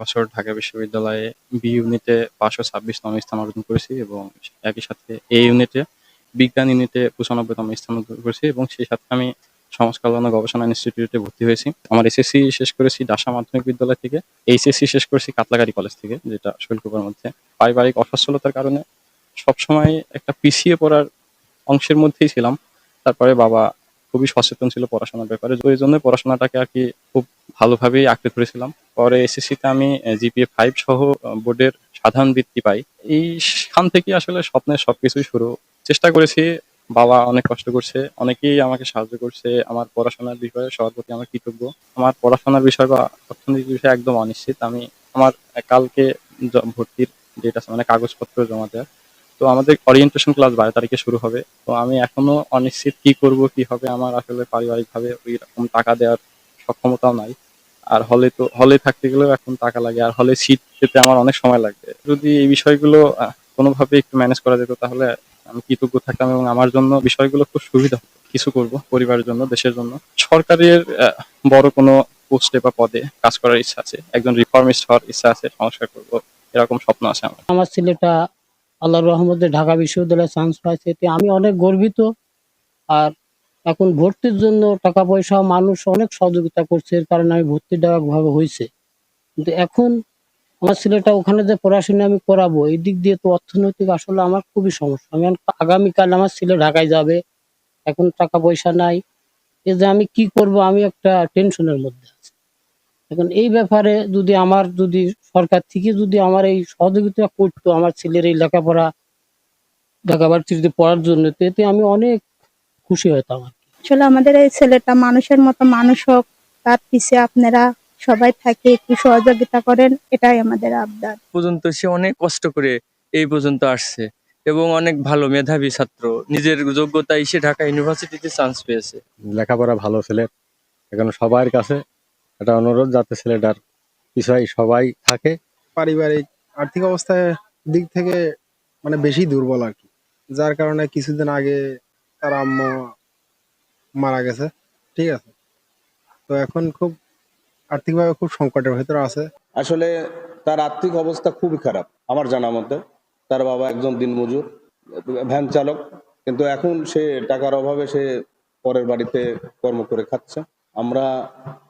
বছর ঢাকা বিশ্ববিদ্যালয়ে বি ইউনিটে ৫২৬তম স্থান অর্জন করেছি এবং একই সাথে এ ইউনিটে বিজ্ঞান ইউনিটে ৯৫তম স্থান অর্জন করেছি এবং সেই সাথে আমি সমাজ কল্যাণ ও গবেষণা ইনস্টিটিউটে ভর্তি হয়েছি। আমার এসএসসি শেষ করেছি ডাসা মাধ্যমিক বিদ্যালয় থেকে। এইচএসসি শেষ করেছি কাতলাগাড়ি কলেজ থেকে, যেটা শৈলকুপার মধ্যে। পারিবারিক অসচ্ছলতার কারণে সবসময় একটা পিছিয়ে পড়ার অংশের মধ্যেই ছিলাম। তারপরে বাবা খুবই সচেতন ছিল পড়াশোনার ব্যাপারে। ওই জন্যই পড়াশোনাটাকে আরকি খুব ভালোভাবেই আঁকড়ে ধরেছিলাম। পরে এসএসসিতে আমি জিপিএ ৫ সহ বোর্ডের সাধারণ বৃত্তি পাই। এইখান থেকেই আসলে স্বপ্নের সবকিছুই শুরু। চেষ্টা করেছি, বাবা অনেক কষ্ট করছে, অনেকেই আমাকে সাহায্য করছে। আমার পড়াশোনার বিষয়ে সবার প্রতি আমার কৃতজ্ঞ। আমার পড়াশোনার বিষয় বা অর্থনৈতিক বিষয়ে একদম অনিশ্চিত। আমি আমার কালকে ভর্তির ডেট আছে, মানে কাগজপত্র জমা দেওয়ার। তো আমাদের ওরিয়েন্টেশন ক্লাস ১২ তারিখে শুরু হবে। তো আমি এখনো অনিশ্চিত কি করব, কি হবে। আমার আসলে পারিবারিকভাবে ওইরকম টাকা দেওয়ার সক্ষমতাও নাই। আর হলে থাকতে গেলেও এখন টাকা লাগে। আর হলে সিট পেতে আমার অনেক সময় লাগবে। যদি এই বিষয়গুলো কোনোভাবে একটু ম্যানেজ করা যেত তাহলে আমি কৃতজ্ঞ থাকতাম এবং আমার জন্য বিষয়গুলো খুব সুবিধা হতো। কিছু করব পরিবারের জন্য, দেশের জন্য। সরকারের বড় কোনো পোস্টে বা পদে কাজ করার ইচ্ছা আছে। একজন রিফর্মিস্ট হওয়ার ইচ্ছা আছে, সংস্কার করব। এরকম স্বপ্ন আছে আমার। আমার ছেলেটা আল্লাহর রহমতে ঢাকা বিশ্ববিদ্যালয়ে চান্স পাইছে, এতে আমি অনেক গর্বিত। আর এখন ভর্তির জন্য টাকা পয়সা মানুষ অনেক সহযোগিতা করছে, এর কারণে আমি ভর্তিটা ভাবে হয়েছে। কিন্তু এখন আমার ছেলেটা ওখানে যে পড়াশোনা আমি করাবো, এই দিক দিয়ে তো অর্থনৈতিক আসলে আমার খুবই সমস্যা। আমি আগামীকাল আমার ছেলে ঢাকায় যাবে, এখন টাকা পয়সা নাই। এই যে আমি কি করব, আমি একটা টেনশনের মধ্যে আছি। এখন এই ব্যাপারে যদি সরকার থেকে যদি আমার এই সহযোগিতা করতো আমার ছেলের এই লেখাপড়া ঢাকা ভার্সিটিতে পড়ার জন্য, তো এতে আমি অনেক খুশি হতাম আর কি। আসলে আমাদের এই ছেলেটা মানুষের মতো মানুষ হোক, তার পিছে আপনারা সবাই থাকে একটু সহযোগিতা করেন, এটাই আমাদের আবদার। পর্যন্ত সে অনেক কষ্ট করে এই পর্যন্ত আসছে এবং অনেক ভালো মেধাবী ছাত্র, নিজের যোগ্যতায় সে ঢাকা ইউনিভার্সিটিতে চান্স পেয়েছে। লেখাপড়া ভালো ছেলে। এখন সবার কাছে একটা অনুরোধ, যাতে ছেলেটার পিছনে সবাই থাকে। পারিবারিক আর্থিক অবস্থার দিক থেকে মানে বেশি দুর্বল আর কি, যার কারণে কিছুদিন আগে তার আম্মা মারা গেছে। ঠিক আছে, তো এখন খুব আর্থিকভাবে খুব সংকটের ভেতরে আছে। আসলে তার আর্থিক অবস্থা খুবই খারাপ আমার জানা মতে। তার বাবা একজন দিনমজুর, ভ্যান চালক, কিন্তু এখন সে টাকার অভাবে সে পরের বাড়িতে কর্ম করে খাচ্ছে। আমরা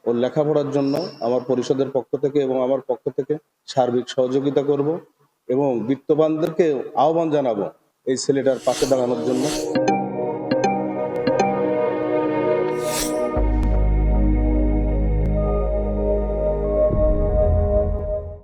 ওর লেখাপড়ার জন্য আমার পরিষদের পক্ষ থেকে এবং আমার পক্ষ থেকে সার্বিক সহযোগিতা করব এবং বিত্তবানদেরকে আহ্বান জানাবো এই ছেলেটার পাশে দাঁড়ানোর জন্য।